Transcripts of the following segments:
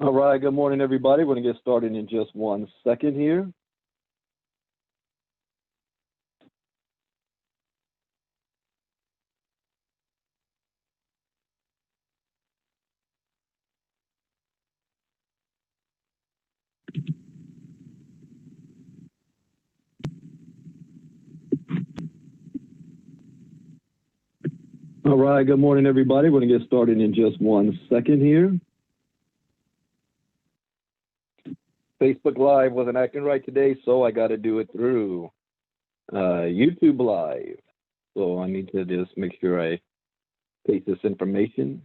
All right, good morning, everybody. We're going to get started in just 1 second here. All right, good morning, everybody. We're going to get started in just 1 second here. Facebook Live wasn't acting right today, so I got to do it through YouTube Live. So I need to just make sure I paste this information.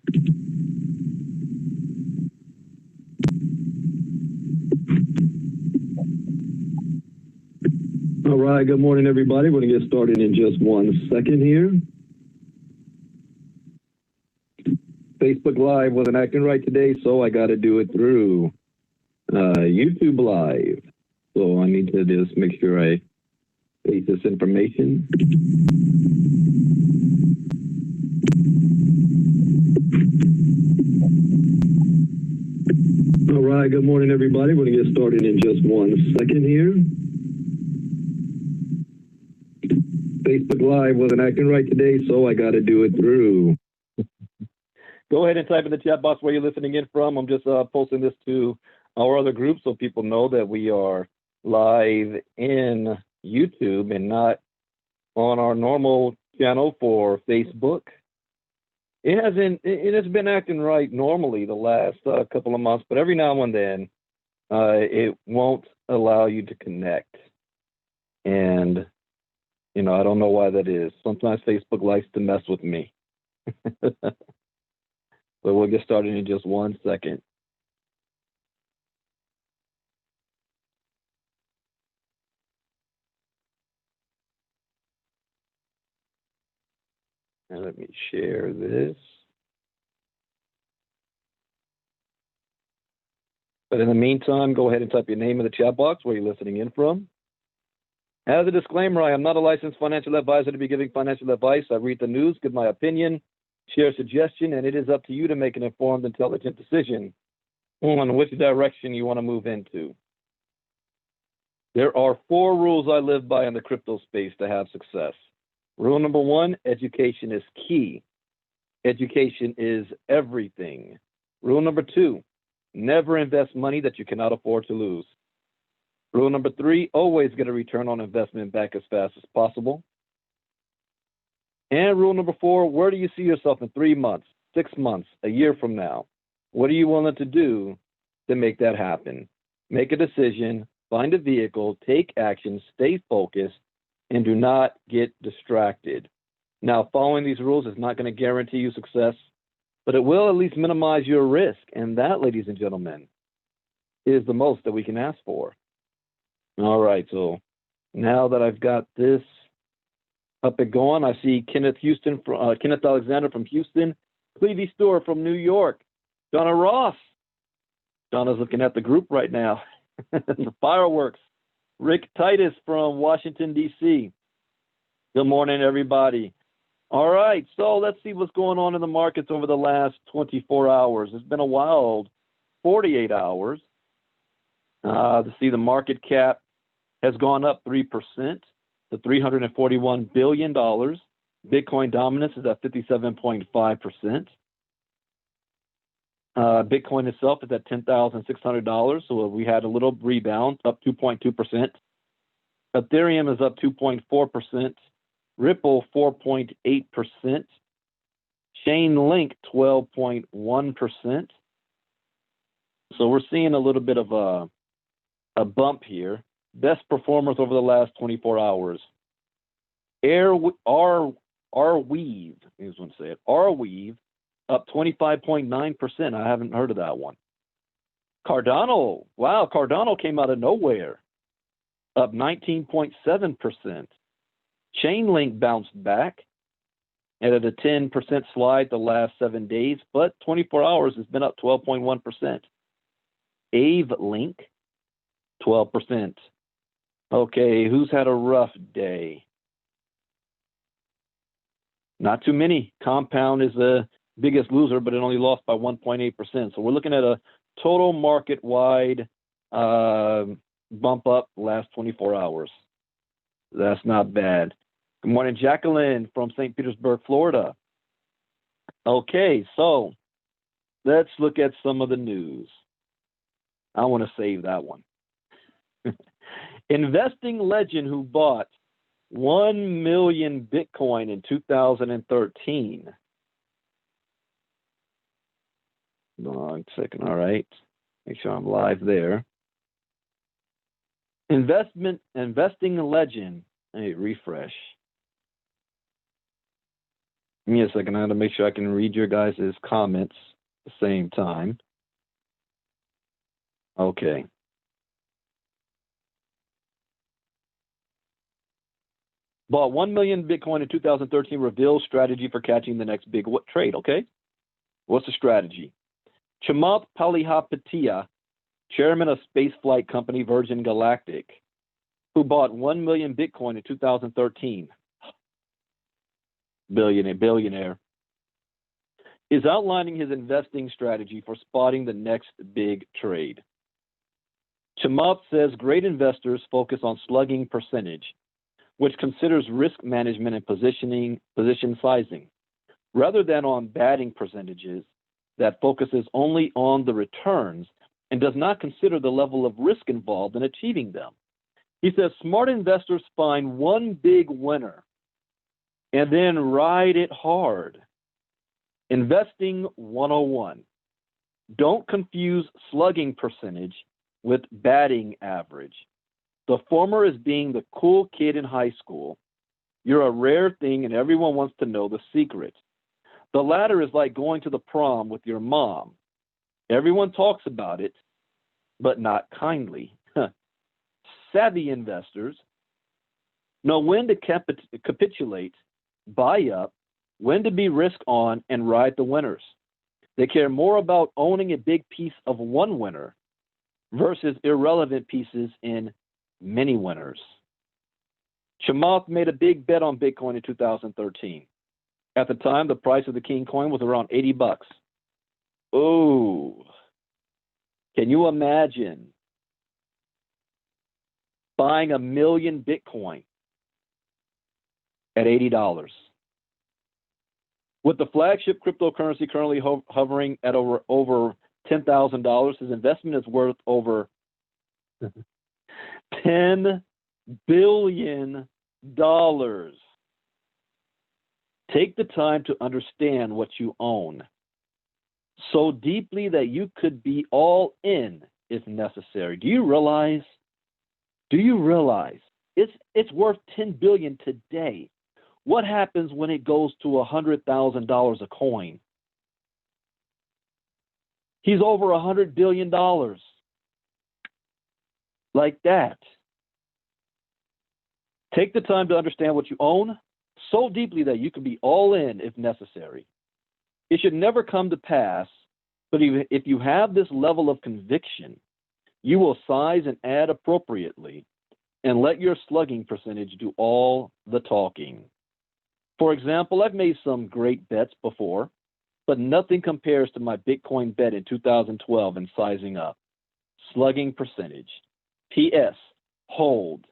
All right, good morning, everybody. We're going to get started in just 1 second here. Facebook Live wasn't acting right today, so I got to do it through YouTube Live. So I need to just make sure I paste this information. All right, good morning, everybody. We're going to get started in just 1 second here. Facebook Live wasn't acting right today, so I got to do it through. Go ahead and type in the chat box where you're listening in from. I'm just posting this to our other group so people know that we are live in YouTube and not on our normal channel for Facebook. It has been acting right normally the last couple of months, but every now and then it won't allow you to connect. And, you know, I don't know why that is. Sometimes Facebook likes to mess with me. But we'll get started in just 1 second. And let me share this. But in the meantime, go ahead and type your name in the chat box where you're listening in from. As a disclaimer, I am not a licensed financial advisor to be giving financial advice. I read the news, give my opinion, share a suggestion, and it is up to you to make an informed, intelligent decision on which direction you want to move into. There are 4 rules I live by in the crypto space to have success. Rule number 1, education is key. Education is everything. Rule number 2, never invest money that you cannot afford to lose. Rule number 3, always get a return on investment back as fast as possible. And rule number 4, where do you see yourself in 3 months, 6 months, a year from now? What are you willing to do to make that happen? Make a decision, find a vehicle, take action, stay focused, and do not get distracted. Now, following these rules is not going to guarantee you success, but it will at least minimize your risk. And that, ladies and gentlemen, is the most that we can ask for. All right, so now that I've got this up and going, I see Kenneth Alexander from Houston, Clevie Stewart from New York, Donna Ross. Donna's looking at the group right now. The fireworks. Rick Titus from Washington, D.C. Good morning, everybody. All right, so let's see what's going on in the markets over the last 24 hours. It's been a wild 48 hours. To see the market cap has gone up 3% to $341 billion. Bitcoin dominance is at 57.5%. Bitcoin itself is at $10,600, so we had a little rebound, up 2.2%. Ethereum is up 2.4%. Ripple 4.8%. Chainlink 12.1%. So we're seeing a little bit of a bump here. Best performers over the last 24 hours. Arweave, I just want to say it. Arweave up 25.9%. I haven't heard of that one. Cardano, wow, Cardano came out of nowhere, up 19.7%. Chainlink bounced back and at a 10% slide the last 7 days, but 24 hours has been up 12.1%. AveLink, 12%. Okay, who's had a rough day? Not too many. Compound is the biggest loser, but it only lost by 1.8%. So we're looking at a total market-wide bump up last 24 hours. That's not bad. Good morning, Jacqueline from St. Petersburg, Florida. Okay, so let's look at some of the news. I want to save that one. Investing legend who bought 1 million Bitcoin in 2013. Long second, all right. Make sure I'm live there. Investing legend. Hey, refresh. Give me a second. I have to make sure I can read your guys' comments at the same time. Okay. Bought 1 million Bitcoin in 2013, reveals strategy for catching the next big trade. Okay. What's the strategy? Chamath Palihapitiya, chairman of spaceflight company Virgin Galactic, who bought 1 million Bitcoin in 2013. Billionaire, is outlining his investing strategy for spotting the next big trade. Chamath says great investors focus on slugging percentage, which considers risk management and position sizing, rather than on batting percentages that focuses only on the returns and does not consider the level of risk involved in achieving them. He says smart investors find one big winner and then ride it hard. Investing 101. Don't confuse slugging percentage with batting average. The former is being the cool kid in high school. You're a rare thing and everyone wants to know the secret. The latter is like going to the prom with your mom. Everyone talks about it, but not kindly. Savvy investors know when to capitulate, buy up, when to be risk on, and ride the winners. They care more about owning a big piece of one winner versus irrelevant pieces in many winners. Chamath made a big bet on Bitcoin in 2013. At the time, the price of the King coin was around $80. Oh, can you imagine buying 1 million Bitcoin at $80? With the flagship cryptocurrency currently hovering at over $10,000, his investment is worth over $10 billion. Take the time to understand what you own so deeply that you could be all in if necessary. Do you realize it's worth $10 billion today? What happens when it goes to $100,000 a coin? He's over $100 billion. Like that. Take the time to understand what you own so deeply that you can be all in if necessary. It should never come to pass, but if you have this level of conviction, you will size and add appropriately and let your slugging percentage do all the talking. For example, I've made some great bets before, but nothing compares to my Bitcoin bet in 2012 in sizing up. Slugging percentage. P.S. Hold.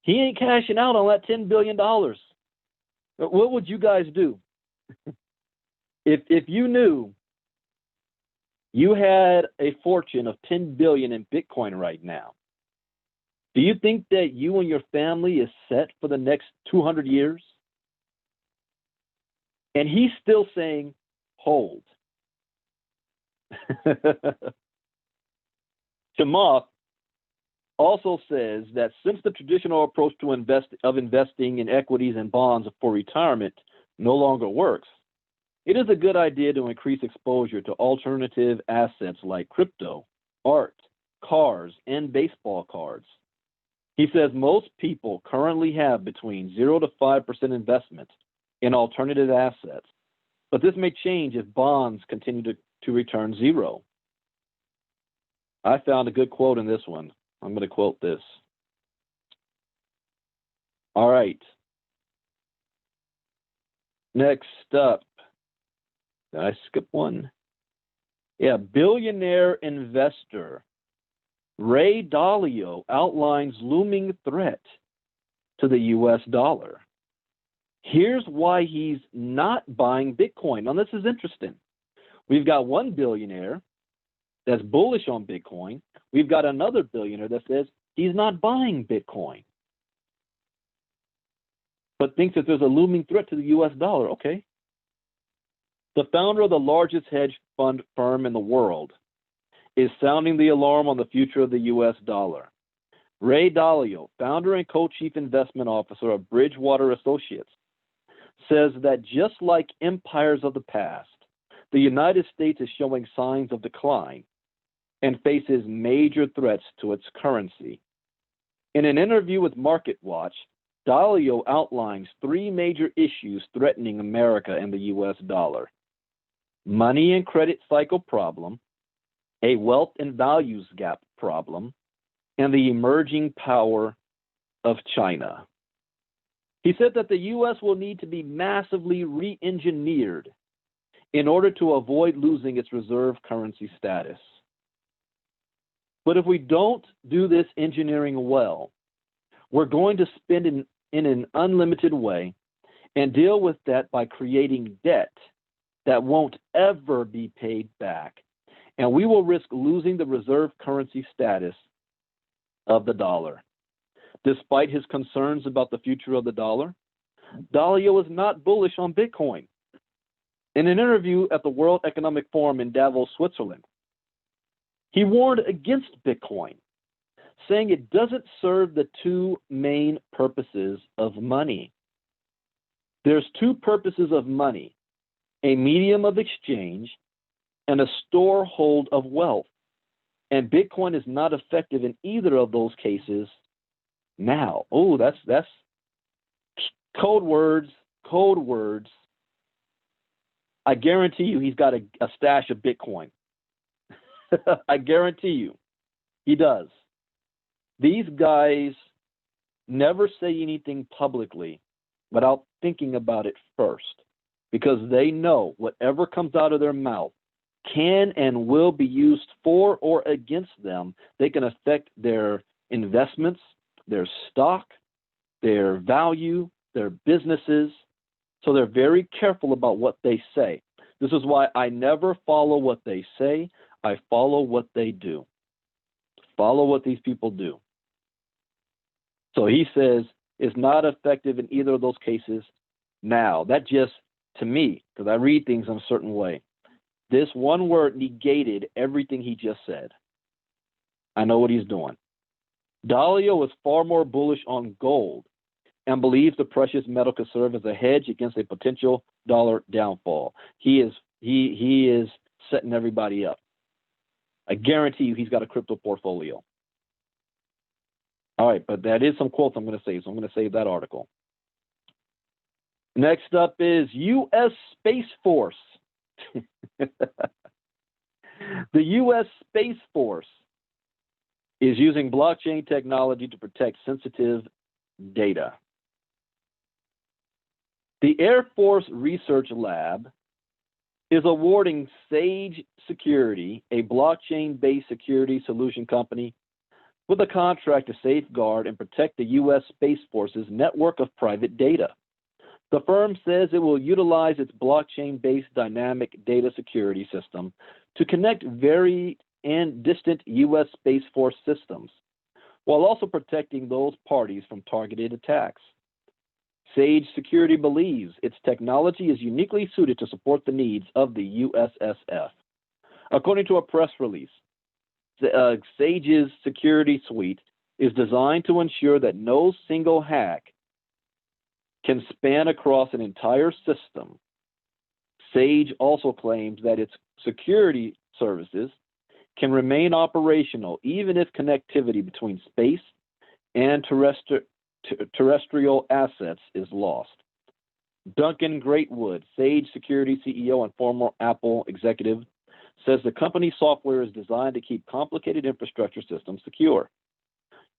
He ain't cashing out on that $10 billion. What would you guys do? If you knew you had a fortune of $10 billion in Bitcoin right now, do you think that you and your family is set for the next 200 years? And he's still saying, hold. Chamath also says that since the traditional approach to investing in equities and bonds for retirement no longer works, it is a good idea to increase exposure to alternative assets like crypto, art, cars, and baseball cards. He says most people currently have between 0 to 5% investment in alternative assets, but this may change if bonds continue to return zero. I found a good quote in this one. I'm going to quote this. All right. Next up. Did I skip one? Yeah, billionaire investor Ray Dalio outlines looming threat to the US dollar. Here's why he's not buying Bitcoin. Now, this is interesting. We've got one billionaire that's bullish on Bitcoin. We've got another billionaire that says he's not buying Bitcoin, but thinks that there's a looming threat to the US dollar. Okay. The founder of the largest hedge fund firm in the world is sounding the alarm on the future of the US dollar. Ray Dalio, founder and co-chief investment officer of Bridgewater Associates, says that just like empires of the past, the United States is showing signs of decline and faces major threats to its currency. In an interview with MarketWatch, Dalio outlines three major issues threatening America and the US dollar: money and credit cycle problem, a wealth and values gap problem, and the emerging power of China. He said that the U.S. will need to be massively re-engineered in order to avoid losing its reserve currency status. But if we don't do this engineering well, we're going to spend in an unlimited way and deal with that by creating debt that won't ever be paid back. And we will risk losing the reserve currency status of the dollar. Despite his concerns about the future of the dollar, Dalio is not bullish on Bitcoin. In an interview at the World Economic Forum in Davos, Switzerland, he warned against Bitcoin, saying it doesn't serve the two main purposes of money. There's two purposes of money: a medium of exchange and a storehold of wealth. And Bitcoin is not effective in either of those cases now. Oh, that's code words, code words. I guarantee you he's got a stash of Bitcoin. I guarantee you he does. These guys never say anything publicly without thinking about it first, because they know whatever comes out of their mouth can and will be used for or against them. They can affect their investments, their stock, their value, their businesses. So they're very careful about what they say. This is why I never follow what they say. I follow what they do. Follow what these people do. So he says it's not effective in either of those cases now. That just, to me, because I read things in a certain way, this one word negated everything he just said. I know what he's doing. Dalio is far more bullish on gold and believes the precious metal could serve as a hedge against a potential dollar downfall. He is setting everybody up. I guarantee you he's got a crypto portfolio. All right, but that is some quotes I'm going to save, so I'm going to save that article. Next up is U.S. Space Force. The U.S. Space Force is using blockchain technology to protect sensitive data. The Air Force Research Lab is awarding Sage Security, a blockchain-based security solution company, with a contract to safeguard and protect the U.S. Space Force's network of private data. The firm says it will utilize its blockchain-based dynamic data security system to connect varied and distant U.S. Space Force systems, while also protecting those parties from targeted attacks. Sage Security believes its technology is uniquely suited to support the needs of the USSF. According to a press release, Sage's security suite is designed to ensure that no single hack can span across an entire system. Sage also claims that its security services can remain operational even if connectivity between space and terrestrial assets is lost. Duncan Greatwood, Sage Security CEO and former Apple executive, says the company's software is designed to keep complicated infrastructure systems secure.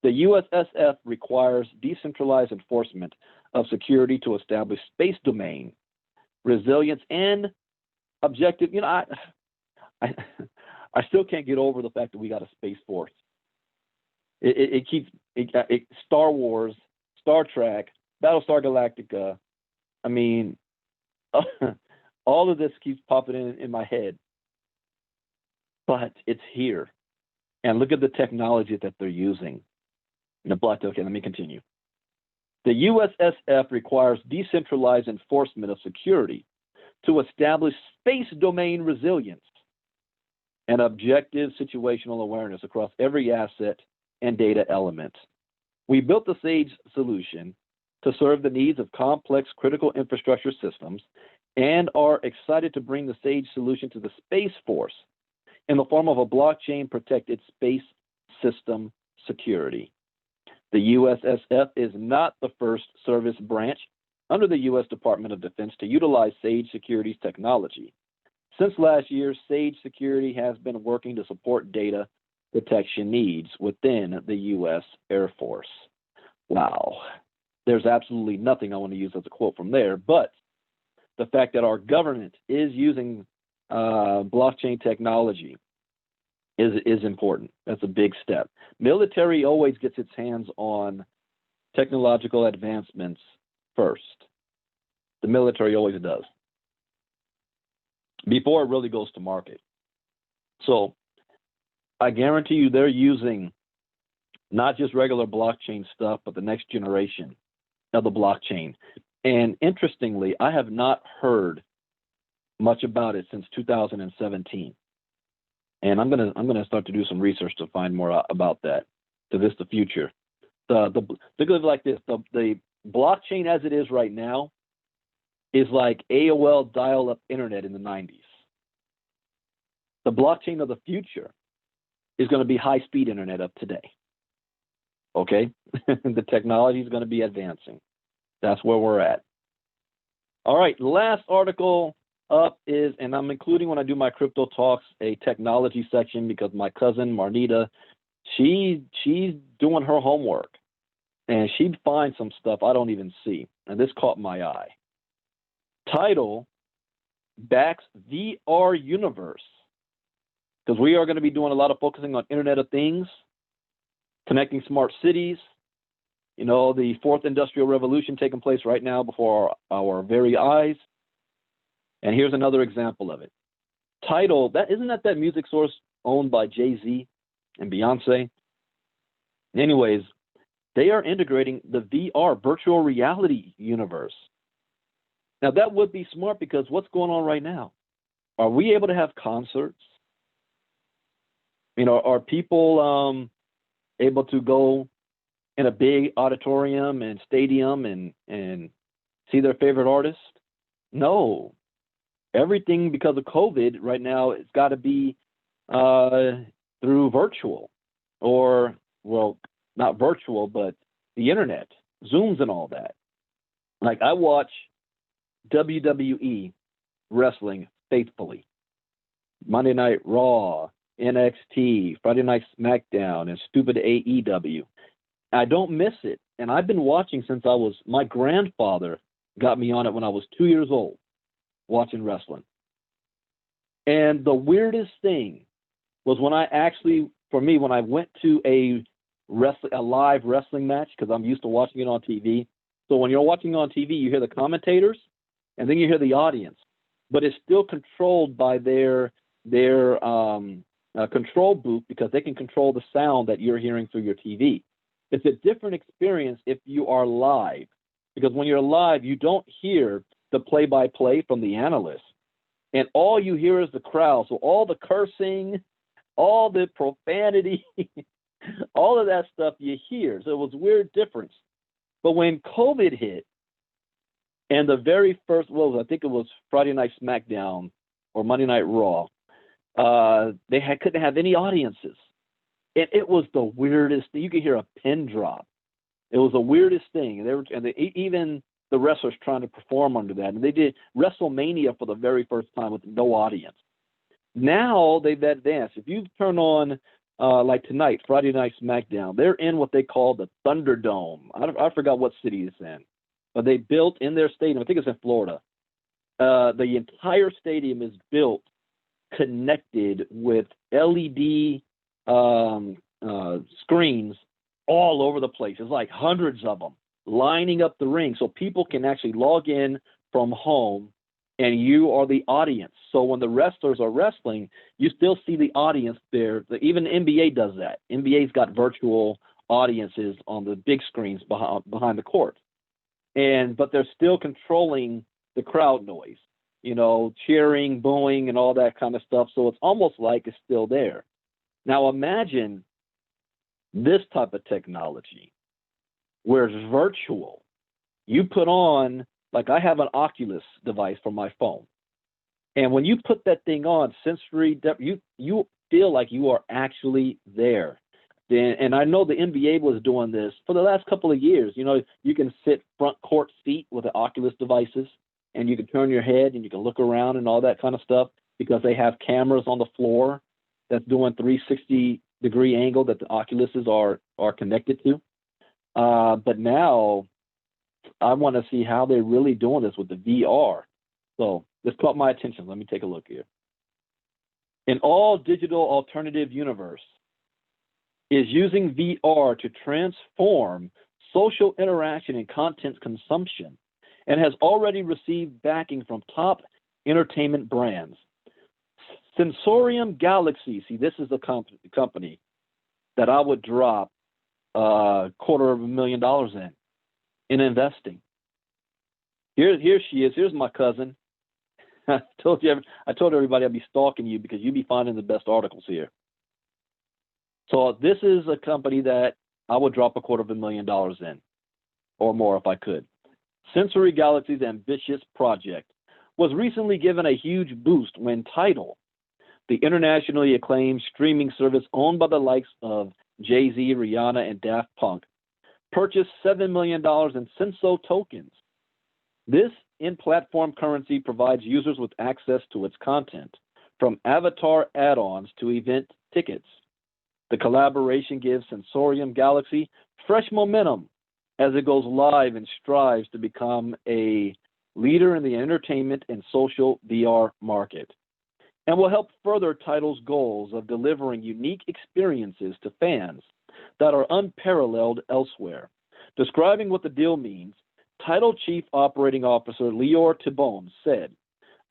The USSF requires decentralized enforcement of security to establish space domain, resilience, and objective. I I still can't get over the fact that we got a space force. It keeps Star Wars, Star Trek, Battlestar Galactica. I mean, all of this keeps popping in my head, but it's here. And look at the technology that they're using. Okay, let me continue. The USSF requires decentralized enforcement of security to establish space domain resilience and objective situational awareness across every asset and data element. We built the SAGE solution to serve the needs of complex critical infrastructure systems and are excited to bring the SAGE solution to the Space Force in the form of a blockchain-protected space system security. The USSF is not the first service branch under the U.S. Department of Defense to utilize SAGE Security's technology. Since last year, SAGE Security has been working to support data protection needs within the U.S. Air Force. Wow. There's absolutely nothing I want to use as a quote from there, but the fact that our government is using blockchain technology is important. That's a big step. Military always gets its hands on technological advancements first. The military always does, before it really goes to market. So I guarantee you they're using not just regular blockchain stuff, but the next generation of the blockchain. And interestingly, I have not heard much about it since 2017. And I'm gonna start to do some research to find more about that. To this, the future. Think of it like this: the blockchain as it is right now is like AOL dial-up internet in the 90s. The blockchain of the future is going to be high-speed internet of today. Okay, the technology is going to be advancing. That's where we're at. All right, last article up is, and I'm including when I do my crypto talks, a technology section because my cousin Marnita, she's doing her homework and she'd find some stuff I don't even see. And this caught my eye. Title backs VR universe, because we are going to be doing a lot of focusing on Internet of Things, connecting smart cities, you know, the fourth industrial revolution taking place right now before our very eyes. And here's another example of it. Tidal, isn't that music source owned by Jay-Z and Beyonce? Anyways, they are integrating the VR, virtual reality universe. Now, that would be smart because what's going on right now? Are we able to have concerts? You know, are people able to go in a big auditorium and stadium and see their favorite artist? No. Everything, because of COVID right now, it's got to be through virtual, or, well, not virtual, but the internet, Zooms and all that. Like, I watch WWE wrestling faithfully. Monday Night Raw, NXT, Friday Night SmackDown, and stupid AEW. I don't miss it. And I've been watching since my grandfather got me on it when I was 2 years old, watching wrestling. And the weirdest thing was when I went to a live wrestling match, because I'm used to watching it on TV. So when you're watching on TV, you hear the commentators, and then you hear the audience. But it's still controlled by their control booth, because they can control the sound that you're hearing through your TV. It's a different experience if you are live, because when you're live, you don't hear the play-by-play from the analyst, and all you hear is the crowd. So all the cursing, all the profanity, all of that stuff you hear. So it was a weird difference. But when COVID hit, and the very first, I think it was Friday Night SmackDown or Monday Night Raw, they couldn't have any audiences. It was the weirdest thing. You could hear a pin drop. It was the weirdest thing. Even the wrestlers trying to perform under that. And they did WrestleMania for the very first time with no audience. Now they've advanced. If you turn on, like tonight, Friday Night SmackDown, they're in what they call the Thunderdome. I forgot what city it's in. But they built in their stadium, I think it's in Florida. The entire stadium is built connected with LED screens all over the place. It's like hundreds of them lining up the ring so people can actually log in from home and you are the audience. So when the wrestlers are wrestling, you still see the audience there. Even the NBA does that. NBA's got virtual audiences on the big screens behind the court. But they're still controlling the crowd noise, cheering, booing, and all that kind of stuff. So it's almost like it's still there. Now imagine this type of technology where it's virtual. You put on, like I have an Oculus device for my phone. And when you put that thing on, you feel like you are actually there. And I know the NBA was doing this for the last couple of years. You can sit front court seat with the Oculus devices, and you can turn your head and you can look around and all that kind of stuff because they have cameras on the floor that's doing 360-degree angle that the Oculuses are connected to. But now I want to see how they're really doing this with the VR. So this caught my attention. Let me take a look here. An all-digital alternative universe is using VR to transform social interaction and content consumption and has already received backing from top entertainment brands. Sensorium Galaxy, see, this is a company that I would drop $250,000 in investing. Here she is. Here's my cousin. I told everybody I'd be stalking you because you'd be finding the best articles here. So this is a company that I would drop $250,000 in, or more if I could. Sensory Galaxy's ambitious project was recently given a huge boost when Tidal, the internationally acclaimed streaming service owned by the likes of Jay-Z, Rihanna, and Daft Punk, purchased $7 million in Senso tokens. This in-platform currency provides users with access to its content, from avatar add-ons to event tickets. The collaboration gives Sensorium Galaxy fresh momentum as it goes live and strives to become a leader in the entertainment and social VR market, and will help further Tidal's goals of delivering unique experiences to fans that are unparalleled elsewhere. Describing what the deal means, Tidal Chief Operating Officer Lior Tibon said,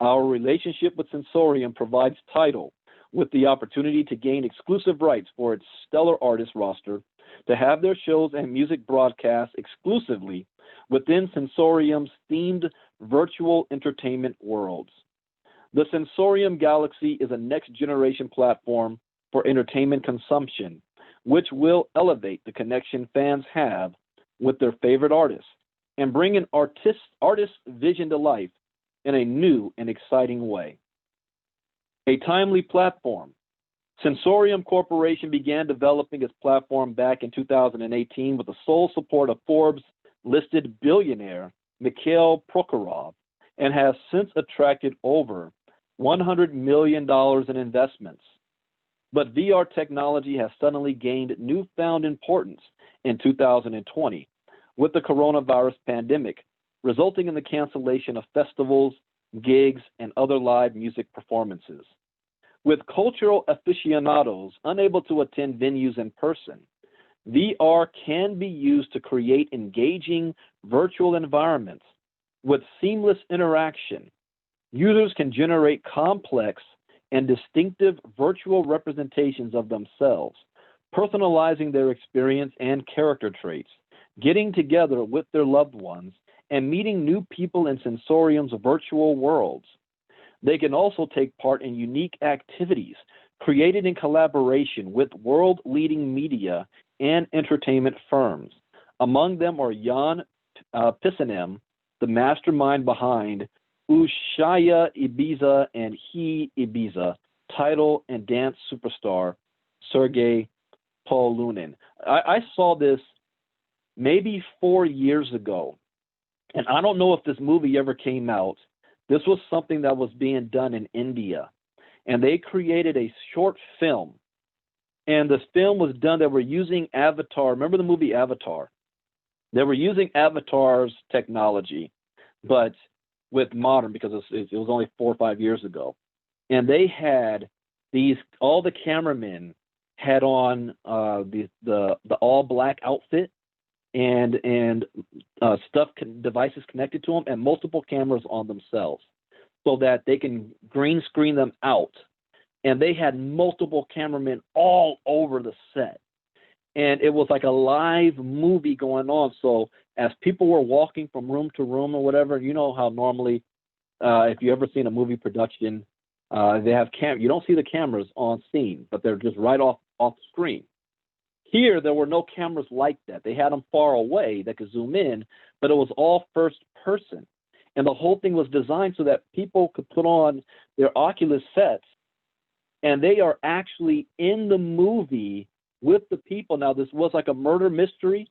"Our relationship with Sensorium provides Tidal with the opportunity to gain exclusive rights for its stellar artist roster, to have their shows and music broadcast exclusively within Sensorium's themed virtual entertainment worlds. The Sensorium Galaxy is a next-generation platform for entertainment consumption, which will elevate the connection fans have with their favorite artists and bring an artist's vision to life in a new and exciting way. A timely platform. Sensorium Corporation began developing its platform back in 2018 with the sole support of Forbes-listed billionaire Mikhail Prokhorov, and has since attracted over $100 million in investments. But VR technology has suddenly gained newfound importance in 2020 with the coronavirus pandemic, resulting in the cancellation of festivals, gigs, and other live music performances. With cultural aficionados unable to attend venues in person, VR can be used to create engaging virtual environments with seamless interaction. Users can generate complex and distinctive virtual representations of themselves, personalizing their experience and character traits, getting together with their loved ones, and meeting new people in Sensorium's virtual worlds. They can also take part in unique activities created in collaboration with world-leading media and entertainment firms. Among them are Jan Pisanem, the mastermind behind Ushaya Ibiza and He Ibiza, Tidal and dance superstar Sergei Polunin. I saw this maybe 4 years ago, and I don't know if this movie ever came out. This was something that was being done in India, and they created a short film, and the film was done. They were using Avatar. Remember the movie Avatar? They were using Avatar's technology, but with modern, because it was only 4 or 5 years ago. and they had these, all the cameramen had on the all black outfit, and devices connected to them, and multiple cameras on themselves, so that they can green screen them out. And they had multiple cameramen all over the set, and it was like a live movie going on. So as people were walking from room to room or whatever, you know how normally, if you ever seen a movie production, they have you don't see the cameras on scene, but they're just right off screen. Here, there were no cameras like that. They had them far away that could zoom in, but it was all first person. And the whole thing was designed so that people could put on their Oculus sets, and they are actually in the movie with the people. Now, this was like a murder mystery,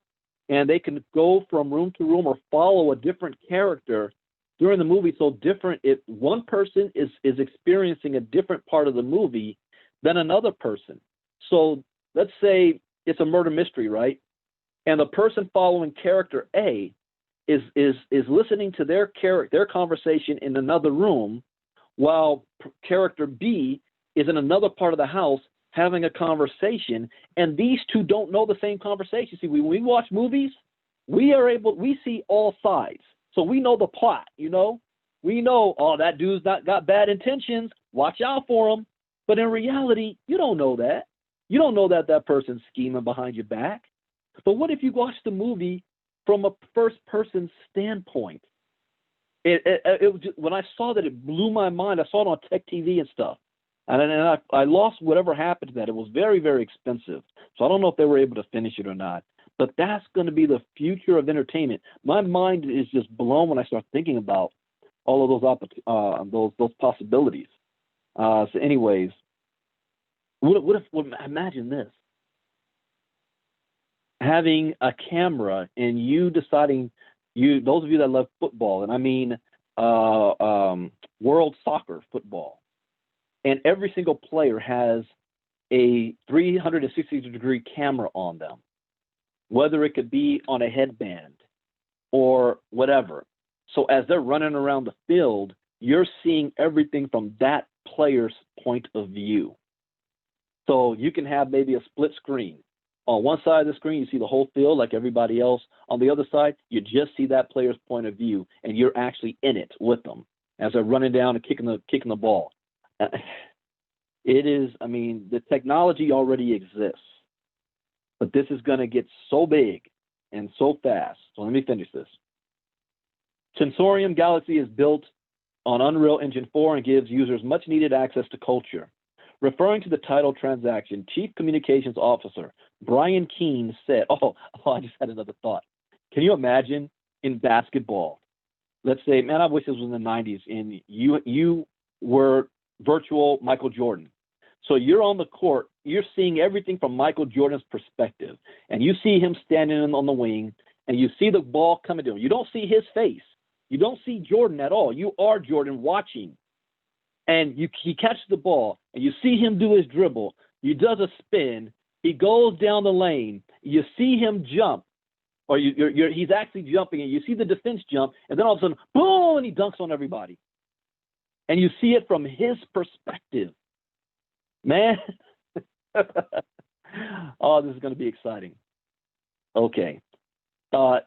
and they can go from room to room or follow a different character during the movie. So different, if one person is experiencing a different part of the movie than another person. So let's say it's a murder mystery, right? And the person following character A is listening to their conversation in another room, while character B is in another part of the house having a conversation, and these two don't know the same conversation. See, when we watch movies, we see all sides. So we know the plot, you know? We know, oh, that dude's got bad intentions, watch out for him. But in reality, you don't know that. You don't know that that person's scheming behind your back. But what if you watch the movie from a first-person standpoint? It was just, when I saw that, it blew my mind. I saw it on Tech TV and stuff. And I lost whatever happened to that. It was very, very expensive. So I don't know if they were able to finish it or not. But that's going to be the future of entertainment. My mind is just blown when I start thinking about all of those possibilities. So anyways, what if imagine this. Having a camera and you deciding, those of you that love football, and I mean world soccer football, and every single player has a 360-degree camera on them, whether it could be on a headband or whatever. So as they're running around the field, you're seeing everything from that player's point of view. So you can have maybe a split screen. On one side of the screen, you see the whole field like everybody else. On the other side, you just see that player's point of view, and you're actually in it with them as they're running down and kicking the ball. It is, I mean, the technology already exists, but this is going to get so big and so fast. So let me finish this. Sensorium Galaxy is built on Unreal Engine 4 and gives users much needed access to culture. Referring to the title transaction, Chief Communications Officer Brian Keane said, I just had another thought. Can you imagine in basketball? Let's say, man, I wish this was in the 90s, and you were virtual Michael Jordan. So you're on the court, you're seeing everything from Michael Jordan's perspective, and you see him standing on the wing, and you see the ball coming to him. You don't see his face. You don't see Jordan at all. You are Jordan watching. And he catches the ball, and you see him do his dribble. He does a spin. He goes down the lane. You see him jump, or he's actually jumping, and you see the defense jump, and then all of a sudden, boom, and he dunks on everybody. And you see it from his perspective. Man, oh, this is going to be exciting. Okay.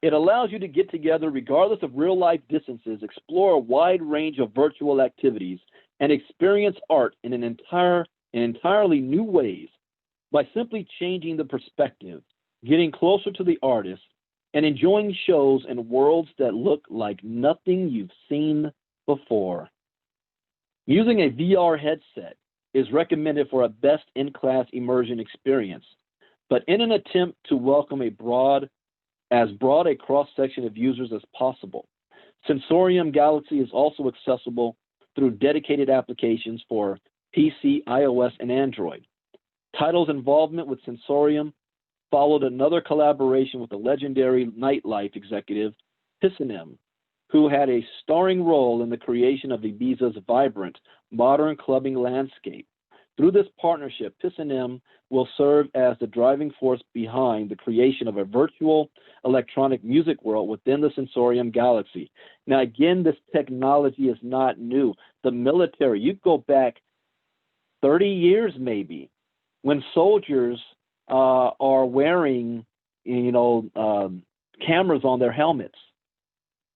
It allows you to get together regardless of real-life distances, explore a wide range of virtual activities, and experience art in entirely new ways by simply changing the perspective, getting closer to the artist, and enjoying shows and worlds that look like nothing you've seen before. Using a VR headset is recommended for a best-in-class immersion experience, but in an attempt to welcome as broad a cross-section of users as possible, Sensorium Galaxy is also accessible through dedicated applications for PC, iOS, and Android. Title's involvement with Sensorium followed another collaboration with the legendary nightlife executive, Pissonem, who had a starring role in the creation of Ibiza's vibrant, modern clubbing landscape. Through this partnership, Pissonem will serve as the driving force behind the creation of a virtual electronic music world within the Sensorium Galaxy. Now, again, this technology is not new. The military, you go back 30 years maybe, when soldiers are wearing, cameras on their helmets.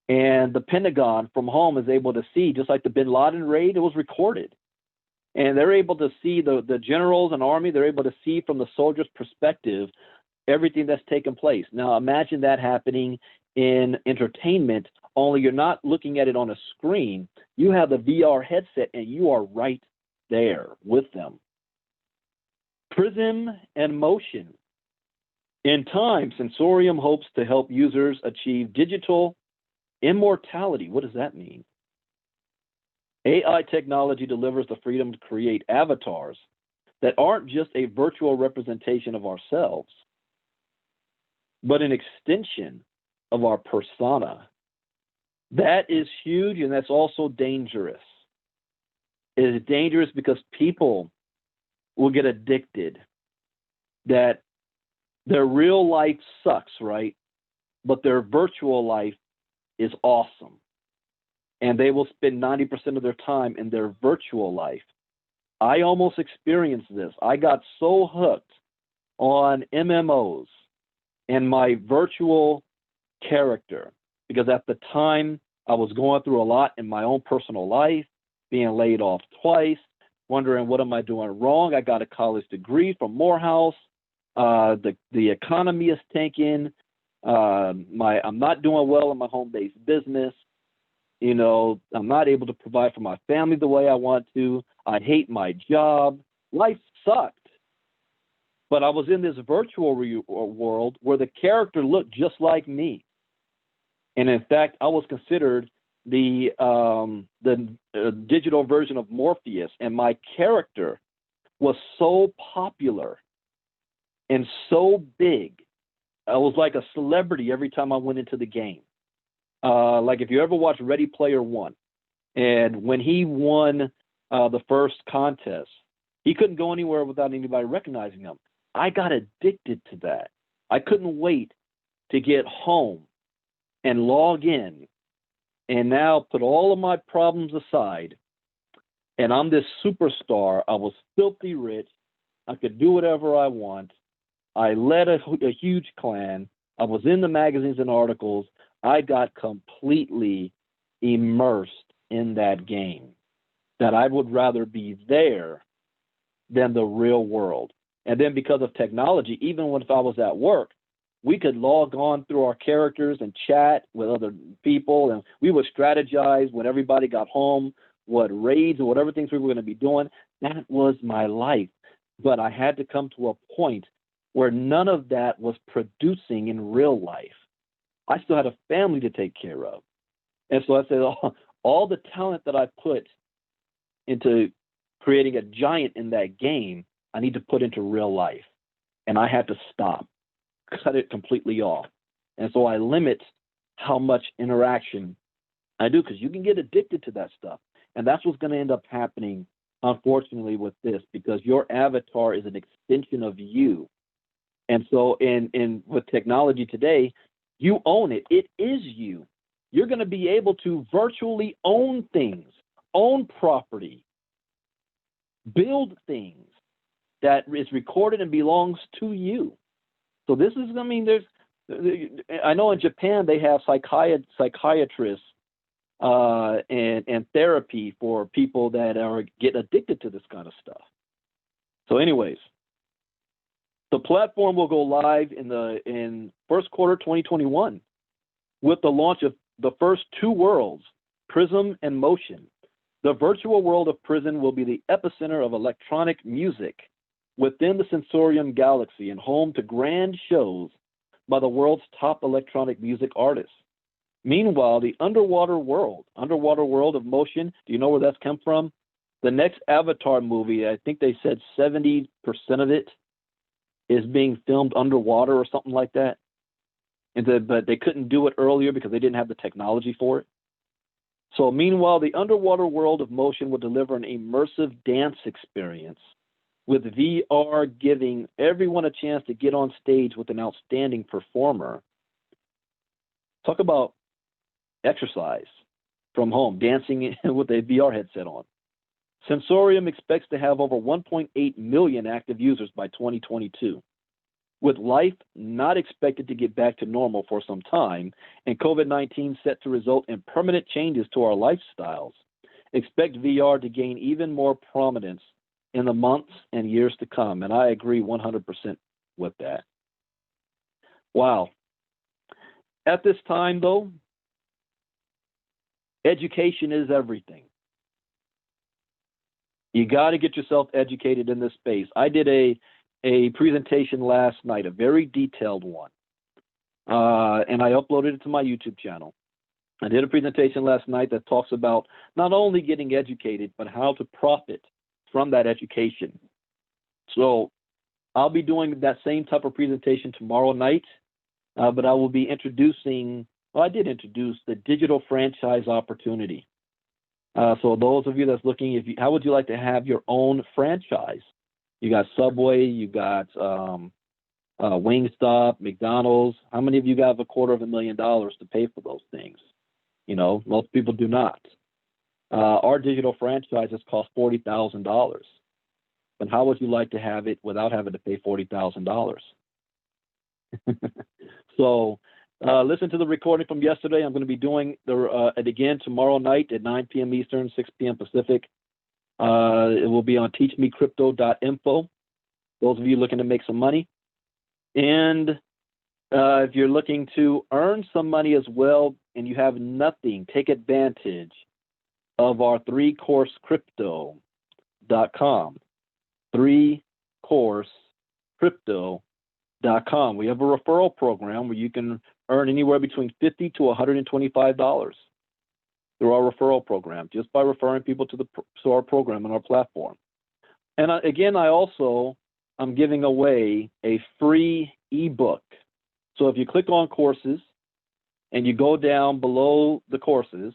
And the Pentagon from home is able to see, just like the Bin Laden raid, it was recorded. And they're able to see the generals and army, they're able to see from the soldier's perspective everything that's taken place. Now imagine that happening in entertainment, only you're not looking at it on a screen. You have the VR headset and you are right there with them. Prism and motion. In time, Sensorium hopes to help users achieve digital immortality. What does that mean? AI technology delivers the freedom to create avatars that aren't just a virtual representation of ourselves, but an extension of our persona. That is huge, and that's also dangerous. It is dangerous because people will get addicted that their real life sucks, right? But their virtual life is awesome. And they will spend 90% of their time in their virtual life. I almost experienced this. I got so hooked on MMOs and my virtual character because at the time I was going through a lot in my own personal life, being laid off twice, wondering what am I doing wrong. I got a college degree from Morehouse. The economy is tanking. I'm not doing well in my home-based business. I'm not able to provide for my family the way I want to. I hate my job. Life sucked. But I was in this virtual world where the character looked just like me. And in fact, I was considered the digital version of Morpheus. And my character was so popular and so big. I was like a celebrity every time I went into the game. Like if you ever watched Ready Player One, and when he won the first contest, he couldn't go anywhere without anybody recognizing him. I got addicted to that. I couldn't wait to get home and log in and now put all of my problems aside. And I'm this superstar. I was filthy rich. I could do whatever I want. I led a huge clan. I was in the magazines and articles. I got completely immersed in that game, that I would rather be there than the real world. And then because of technology, even if I was at work, we could log on through our characters and chat with other people, and we would strategize when everybody got home, what raids or whatever things we were going to be doing. That was my life. But I had to come to a point where none of that was producing in real life. I still had a family to take care of. And so I said, all the talent that I put into creating a giant in that game, I need to put into real life. And I had to stop, cut it completely off. And so I limit how much interaction I do, because you can get addicted to that stuff. And that's what's going to end up happening, unfortunately, with this, because your avatar is an extension of you. And so with technology today, you own it. It is you. You're going to be able to virtually own things, own property, build things that is recorded and belongs to you. So this is, I know in Japan they have psychiatrists and therapy for people that get addicted to this kind of stuff. So anyways, the platform will go live in first quarter 2021 with the launch of the first two worlds, Prism and Motion. The virtual world of Prism will be the epicenter of electronic music within the Sensorium galaxy and home to grand shows by the world's top electronic music artists. Meanwhile, the underwater world of Motion, do you know where that's come from? The next Avatar movie, I think they said 70% of it is being filmed underwater or something like that. But they couldn't do it earlier because they didn't have the technology for it. So meanwhile, the underwater world of Motion will deliver an immersive dance experience, with VR giving everyone a chance to get on stage with an outstanding performer. Talk about exercise from home, dancing with a VR headset on. Sensorium expects to have over 1.8 million active users by 2022. With life not expected to get back to normal for some time, and COVID-19 set to result in permanent changes to our lifestyles, expect VR to gain even more prominence in the months and years to come. And I agree 100% with that. Wow. At this time, though, education is everything. You got to get yourself educated in this space. I did a presentation last night, a very detailed one, and I uploaded it to my YouTube channel. I did a presentation last night that talks about not only getting educated, but how to profit from that education. So I'll be doing that same type of presentation tomorrow night, but I will be introducing, well, I did introduce the digital franchise opportunity. So those of you that's looking, how would you like to have your own franchise? You got Subway, you got Wingstop, McDonald's. How many of you got $250,000 to pay for those things? You know, most people do not. Our digital franchises cost $40,000. But how would you like to have it without having to pay $40,000? So listen to the recording from yesterday. I'm going to be doing it again tomorrow night at 9 p.m. Eastern, 6 p.m. Pacific. It will be on teachmecrypto.info. Those of you looking to make some money. And if you're looking to earn some money as well and you have nothing, take advantage of our 3coursecrypto.com. 3coursecrypto.com. We have a referral program where you can earn anywhere between $50 to $125 through our referral program, just by referring people to our program and our platform. And again, I'm giving away a free ebook. So if you click on courses and you go down below the courses,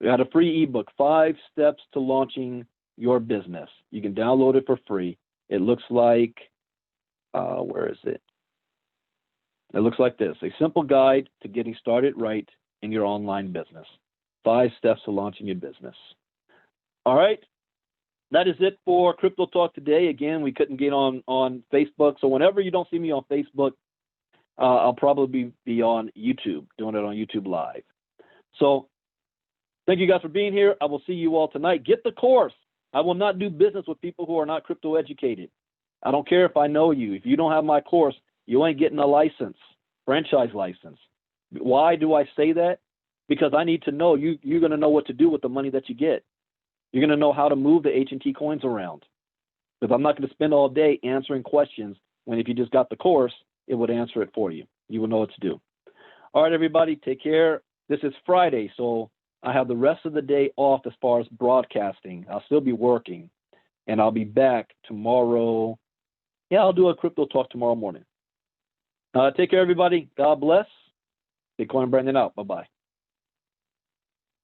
we got a free ebook, 5 Steps to Launching Your Business. You can download it for free. It looks like, where is it? It looks like this: a simple guide to getting started right in your online business. 5 steps to launching your business. All right. That is it for Crypto Talk today. Again, we couldn't get on Facebook. So whenever you don't see me on Facebook, I'll probably be on YouTube, doing it on YouTube Live. So thank you guys for being here. I will see you all tonight. Get the course. I will not do business with people who are not crypto educated. I don't care if I know you. If you don't have my course, you ain't getting a license, franchise license. Why do I say that? Because I need to know you're going to know what to do with the money that you get. You're going to know how to move the H&T coins around. Because I'm not going to spend all day answering questions when if you just got the course, it would answer it for you. You will know what to do. All right, everybody, take care. This is Friday, so I have the rest of the day off as far as broadcasting. I'll still be working, and I'll be back tomorrow. Yeah, I'll do a Crypto Talk tomorrow morning. Take care, everybody. God bless. Bitcoin Brandon out. Bye-bye.